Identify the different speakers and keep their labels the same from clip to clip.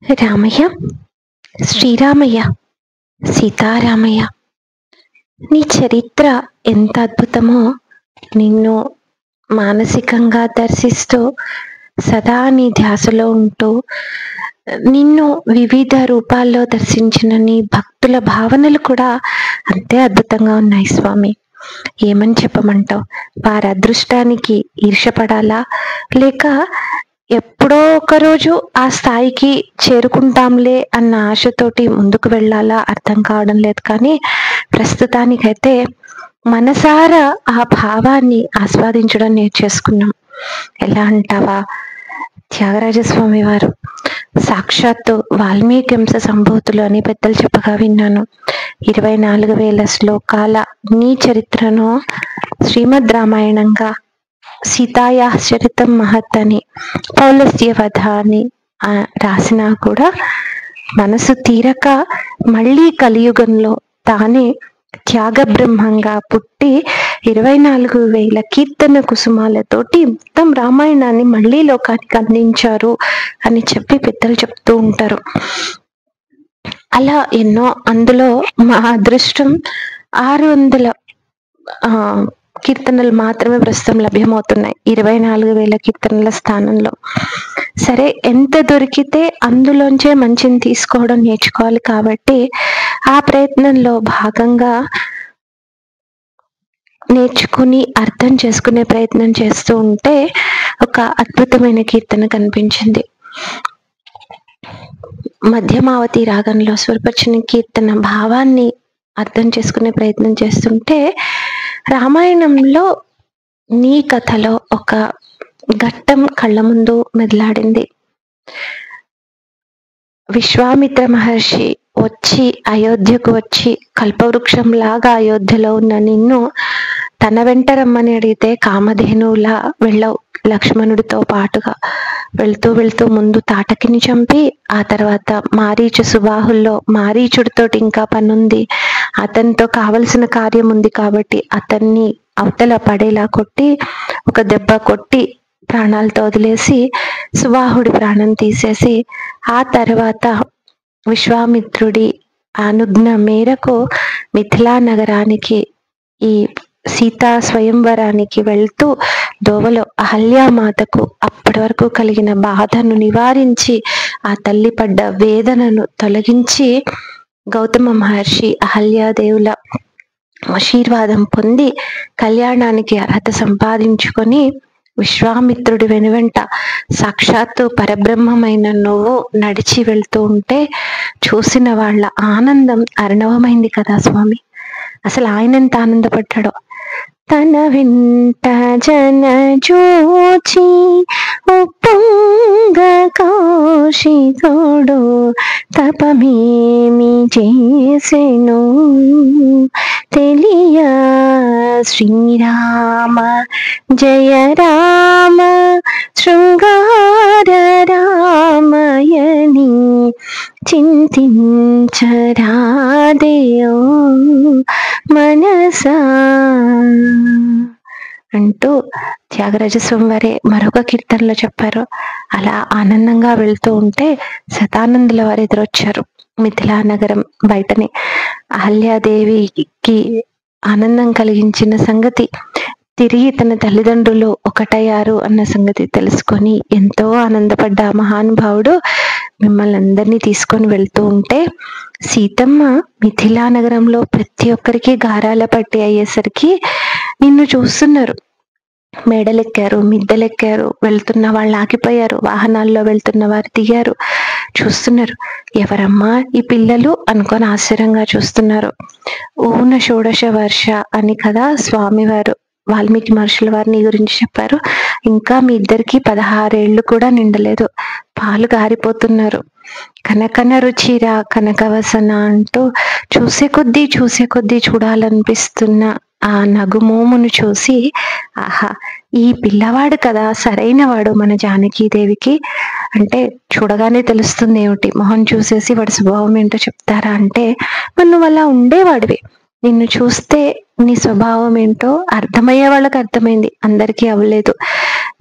Speaker 1: రామయ్య, శ్రీరామయ్య, సీతారామయ్య, నీ చరిత్ర ఎంత అద్భుతమో! నిన్ను మానసికంగా దర్శిస్తూ సదా నీ ధ్యాసలో ఉంటూ నిన్ను వివిధ రూపాల్లో దర్శించిన నీ భక్తుల భావనలు కూడా అంతే అద్భుతంగా ఉన్నాయి స్వామి. ఏమని చెప్పమంటావు? వారి అదృష్టానికి ఈర్ష్యపడాలా, లేక ఎప్పుడో ఒకరోజు ఆ స్థాయికి చేరుకుంటాంలే అన్న ఆశతోటి ముందుకు వెళ్ళాలా అర్థం కావడం లేదు. కానీ ప్రస్తుతానికైతే మనసారా ఆ భావాన్ని ఆస్వాదించడం నేర్చేసుకున్నాం. ఎలా అంటావా? త్యాగరాజస్వామి వారు సాక్షాత్తు వాల్మీకి అంశ సంభూతులు అని పెద్దలు చెప్పగా విన్నాను. 24,000 శ్లోకాల నీ చరిత్రను శ్రీమద్ రామాయణంగా సీతాయా చరితం మహత్ అని, పౌలస్త్య వధ అని రాసినా కూడా మనసు తీరక మళ్ళీ కలియుగంలో తానే త్యాగ బ్రహ్మంగా పుట్టి 24,000 కీర్తన కుసుమాలతోటి మొత్తం రామాయణాన్ని మళ్ళీ లోకానికి అందించారు అని చెప్పి పెద్దలు చెప్తూ ఉంటారు. అలా ఎన్నో, అందులో మా అదృష్టం 600 కీర్తనలు మాత్రమే ప్రస్తుతం లభ్యమవుతున్నాయి 24,000 కీర్తనల స్థానంలో. సరే, ఎంత దొరికితే అందులోంచే మంచిని తీసుకోవడం నేర్చుకోవాలి. కాబట్టి ఆ ప్రయత్నంలో భాగంగా నేర్చుకుని అర్థం చేసుకునే ప్రయత్నం చేస్తూ ఉంటే ఒక అద్భుతమైన కీర్తన కనిపించింది. మధ్యమావతి రాగంలో స్వరపరిచిన కీర్తన భావాన్ని అర్థం చేసుకునే ప్రయత్నం చేస్తుంటే రామాయణంలో నీ కథలో ఒక ఘట్టం కళ్ళ ముందు మెదలాడింది. విశ్వామిత్ర మహర్షి వచ్చి అయోధ్యకు వచ్చి కల్పవృక్షం లాగా అయోధ్యలో ఉన్న నిన్ను తన వెంట రమ్మని అడిగితే కామధేనువులా వెళ్ళవు. లక్ష్మణుడితో పాటుగా వెళ్తూ వెళ్తూ ముందు తాటకిని చంపి, ఆ తర్వాత మారీచు సుబాహుల్లో మారీచుడితోటి ఇంకా పనుంది, అతనితో కావలసిన కార్యం ఉంది కాబట్టి అతన్ని అవతల పడేలా కొట్టి, ఒక దెబ్బ కొట్టి ప్రాణాలతో వదిలేసి సుబాహుడి ప్రాణం తీసేసి, ఆ తర్వాత విశ్వామిత్రుడి అనుజ్ఞ మేరకు మిథిలా నగరానికి ఈ సీతా స్వయంవరానికి వెళ్తూ దోవలో అహల్యామాతకు అప్పటి వరకు కలిగిన బాధను నివారించి ఆ తల్లి పడ్డ వేదనను తొలగించి గౌతమ మహర్షి అహల్యాదేవుల ఆశీర్వాదం పొంది కళ్యాణానికి అర్హత సంపాదించుకొని విశ్వామిత్రుడి వెనువెంట సాక్షాత్తు పరబ్రహ్మమైన నువ్వు నడిచి వెళ్తూ ఉంటే చూసిన వాళ్ళ ఆనందం అర్ణవమైంది కదా స్వామి. అసలు ఆయన ఎంత ఆనందపడ్డాడో. తన వెంట జన జోచి ఉప్పొంగ కౌశికుడు తపమేమి చేసెను తెలియ శ్రీరామ జయ రామ శృంగార రామయని చింతించరాదేయో మనసా అంటూ త్యాగరాజస్వామి వారే మరొక కీర్తనలో చెప్పారు. అలా ఆనందంగా వెళ్తూ ఉంటే శతానందుల వారు ఎదురొచ్చారు. మిథిలా నగరం బయటనే అహల్యాదేవికి ఆనందం కలిగించిన సంగతి, తిరిగి తన తల్లిదండ్రులు ఒకటయ్యారు అన్న సంగతి తెలుసుకొని ఎంతో ఆనందపడ్డ మహానుభావుడు మిమ్మల్ని అందరినీ తీసుకొని వెళ్తూ ఉంటే సీతమ్మ మిథిలా నగరంలో ప్రతి ఒక్కరికి గారాల పట్టి అయ్యేసరికి నిన్ను చూస్తున్నారు. మేడలెక్కారు, మిద్దెలెక్కారు, వెళ్తున్న వాళ్ళు ఆగిపోయారు, వాహనాల్లో వెళ్తున్న వారు దిగారు, చూస్తున్నారు. ఎవరమ్మా ఈ పిల్లలు అనుకొని ఆశ్చర్యంగా చూస్తున్నారు. ఊన షోడశ వర్ష అని కదా స్వామివారు వాల్మీకి మహర్షుల వారిని గురించి చెప్పారు. ఇంకా మీ ఇద్దరికి 16 ఏళ్ళు కూడా నిండలేదు, పాలు గారిపోతున్నారు. కనకన రుచిరా కనకవసన అంటూ చూసే కొద్దీ చూడాలనిపిస్తున్న ఆ నగుమోమును చూసి, ఆహా ఈ పిల్లవాడు కదా సరైన వాడు మన జానకీదేవికి అంటే చూడగానే తెలుస్తుంది ఏమిటి, మొహం చూసేసి వాడి స్వభావం ఏంటో చెప్తారా అంటే, మరి నువ్వు అలా ఉండేవాడివి, నిన్ను చూస్తే నీ స్వభావం ఏంటో అర్థమయ్యే వాళ్ళకి అర్థమైంది, అందరికీ అవ్వలేదు.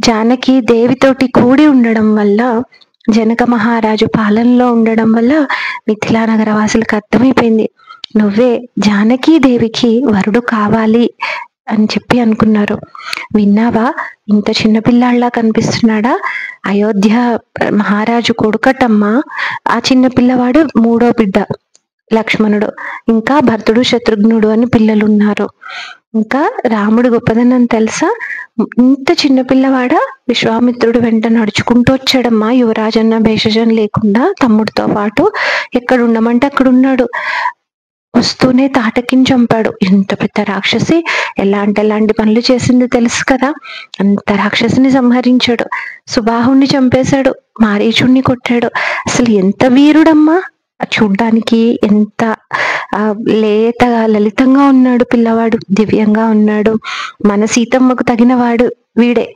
Speaker 1: జానకి దేవితోటి కూడి ఉండడం వల్ల జనక మహారాజు పాలనలో ఉండడం వల్ల మిథిలా నగర వాసులకు అర్థమైపోయింది, నువ్వే జానకీదేవికి వరుడు కావాలి అని చెప్పి అనుకున్నారు. విన్నావా, ఇంత చిన్నపిల్లాళ్ళ కనిపిస్తున్నాడా, అయోధ్య మహారాజు కొడుకటమ్మా. ఆ చిన్న పిల్లవాడు 3వ బిడ్డ లక్ష్మణుడు, ఇంకా భరతుడు శత్రుఘ్నుడు అని పిల్లలు ఉన్నారు. ఇంకా రాముడు గొప్పదనం తెలుసా, ఇంత చిన్న పిల్లవాడ విశ్వామిత్రుడు వెంట నడుచుకుంటూ వచ్చాడమ్మా, యువరాజన్న భేషజం లేకుండా తమ్ముడితో పాటు. ఎక్కడ ఉండమంటే అక్కడ ఉన్నాడు. వస్తూనే తాటకిని చంపాడు. ఎంత పెద్ద రాక్షసి, ఎలాంటి పనులు చేసింది తెలుసు కదా. అంత రాక్షసిని సంహరించాడు. సుబాహుణ్ణి చంపేశాడు, మారీచుణ్ణి కొట్టాడు. అసలు ఎంత వీరుడమ్మా. చూడ్డానికి ఎంత లేతగా లలితంగా ఉన్నాడు పిల్లవాడు, దివ్యంగా ఉన్నాడు. మన సీతమ్మకు తగినవాడు వీడే,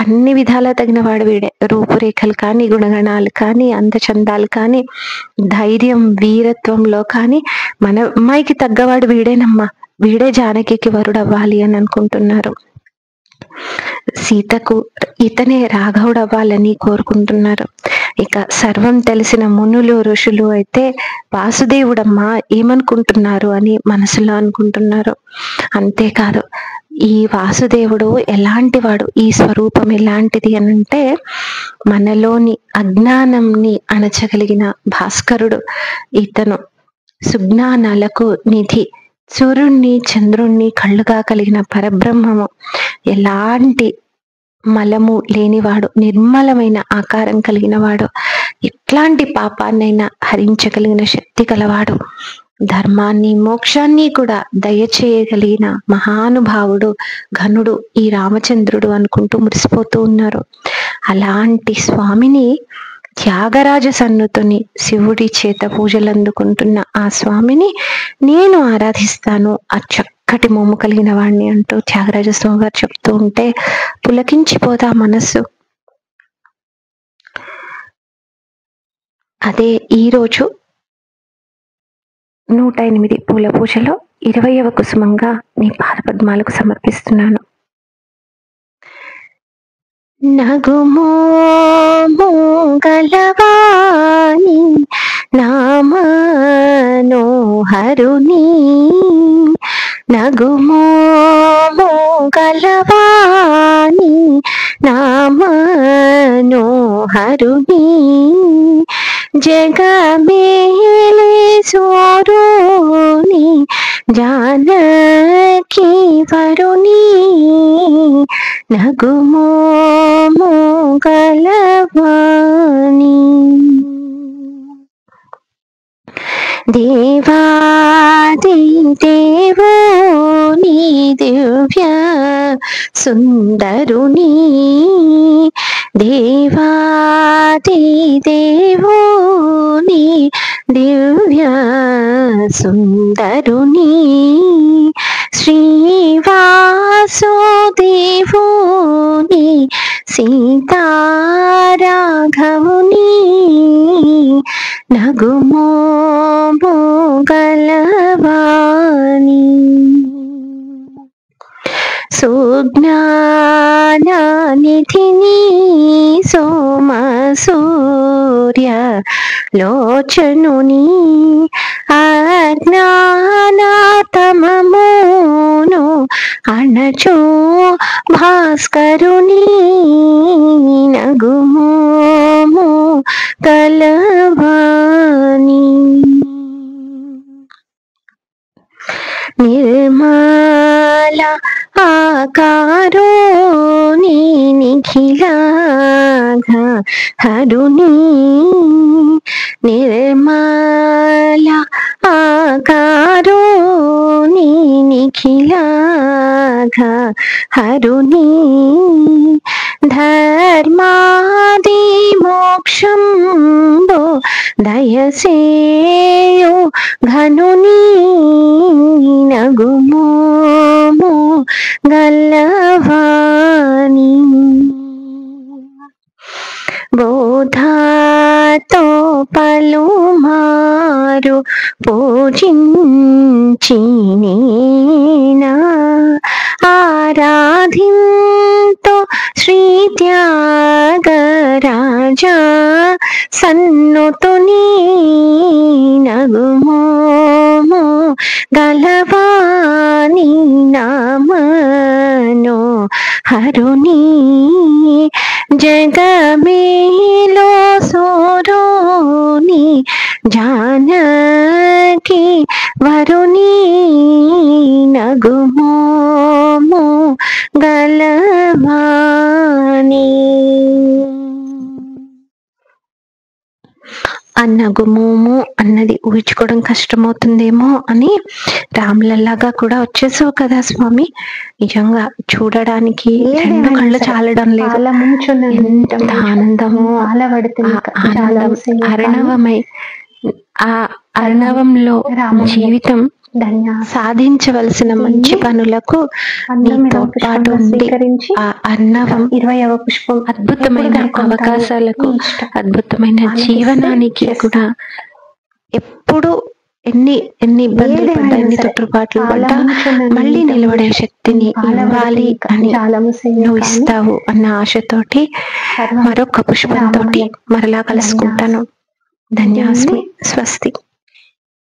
Speaker 1: అన్ని విధాలా తగినవాడు వీడే. రూపురేఖలు కానీ, గుణగణాలు కానీ, అందచందాలు కానీ, ధైర్యం వీరత్వంలో కానీ మన అమ్మాయికి తగ్గవాడు వీడేనమ్మా. వీడే జానకికి వరుడు అవ్వాలి అని అనుకుంటున్నారు. సీతకు ఇతనే రాఘవుడు అవ్వాలని కోరుకుంటున్నారు. ఇక సర్వం తెలిసిన మునులు ఋషులు అయితే వాసుదేవుడమ్మా ఏమనుకుంటున్నారు అని మనసులో అనుకుంటున్నారు. అంతేకాదు, ఈ వాసుదేవుడు ఎలాంటి వాడు, ఈ స్వరూపం ఎలాంటిది అని అంటే మనలోని అజ్ఞానంని అణచగలిగిన భాస్కరుడు ఇతను. సుజ్ఞానాలకు నిధి, సూర్యుణ్ణి చంద్రుణ్ణి కళ్ళుగా కలిగిన పరబ్రహ్మము, ఎలాంటి మలము లేనివాడు, నిర్మలమైన ఆకారం కలిగిన వాడు, ఎట్లాంటి పాపాన్నైనా హరించగలిగిన శక్తి గలవాడు, ధర్మాన్ని మోక్షాన్ని కూడా దయచేయగలిగిన మహానుభావుడు ఘనుడు ఈ రామచంద్రుడు అనుకుంటూ మురిసిపోతూ ఉన్నారు. అలాంటి స్వామిని, త్యాగరాజ సన్నుతుని, శివుడి చేత పూజలు అందుకుంటున్న ఆ స్వామిని నేను ఆరాధిస్తాను, ఆ చక్కటి మోము కలిగిన వాడిని అంటూ త్యాగరాజ స్వామి గారు చెప్తూ ఉంటే పులకించిపోతా మనస్సు. అదే ఈరోజు 108 పూల పూజలో 20వ కుసుమంగా నీ పాదపద్మాలకు సమర్పిస్తున్నాను. నగుమోము గలవాని నామనోహరుని, నగుమోము గలవాని నామనోహరుని, జగమేలే సోరుని జానకి వరుని, నగుమోము గలవాని. దేవాది దేవుని దివ్య సుందరుని, దేవాది దేవుని దివ్య సుందరుని, శ్రీవాసుదేవుని సీతారాఘవుని, నగుమోము గలవాని. సుజ్ఞాననిధిని సోమ సూర్య లోచనుని, అజ్ఞానతమమును అణచు భాస్కరుని, నగుమోము గలవాని. నిర్మల ఆకారుని నిఖిలాఘ హరుని, నిర్మల ఆకారుని నిఖిలాఘ హరుని, ధర్మాది మోక్షంబు దయసేయు ఘనుని, నగుమోము గలవాని. బోధాతో పలుమారు పూజించినేనా, ఆరాధింతో శ్రీ త్యాగరాజా సన్నుతుని నగుమోము గలవాని నామను హరుని జగమేలో సోరుని జానకి వరుని నగుమోము గలవాని. ఆ నగుమోము అన్నది ఊహించుకోవడం కష్టమవుతుందేమో అని రాములలాగా కూడా వచ్చేసావు కదా స్వామి. నిజంగా చూడడానికి రెండు కళ్ళు చాలడం లేదు. ఎంత ఆనందము, ఆనందం అర్ణవమై ఆ అర్ణవంలో జీవితం సాధించవలసిన మంచి పనులకు నీతో పాటు ఉండి ఆ అర్ణవం 20వ పుష్పం అద్భుతమైన అవకాశాలకు అద్భుతమైన జీవనానికి కూడా ఎప్పుడు ఎన్ని ఇబ్బందులు పడ్డా, ఎన్ని తొట్టుపాట్లు పడ్డా మళ్ళీ నిలబడే శక్తిని ఇవ్వాలి అని నువ్వు ఇస్తావు అన్న ఆశతోటి మరొక పుష్పంతో మరలా కలుసుకుంటాను. ధన్యాస్మి. స్వస్తి.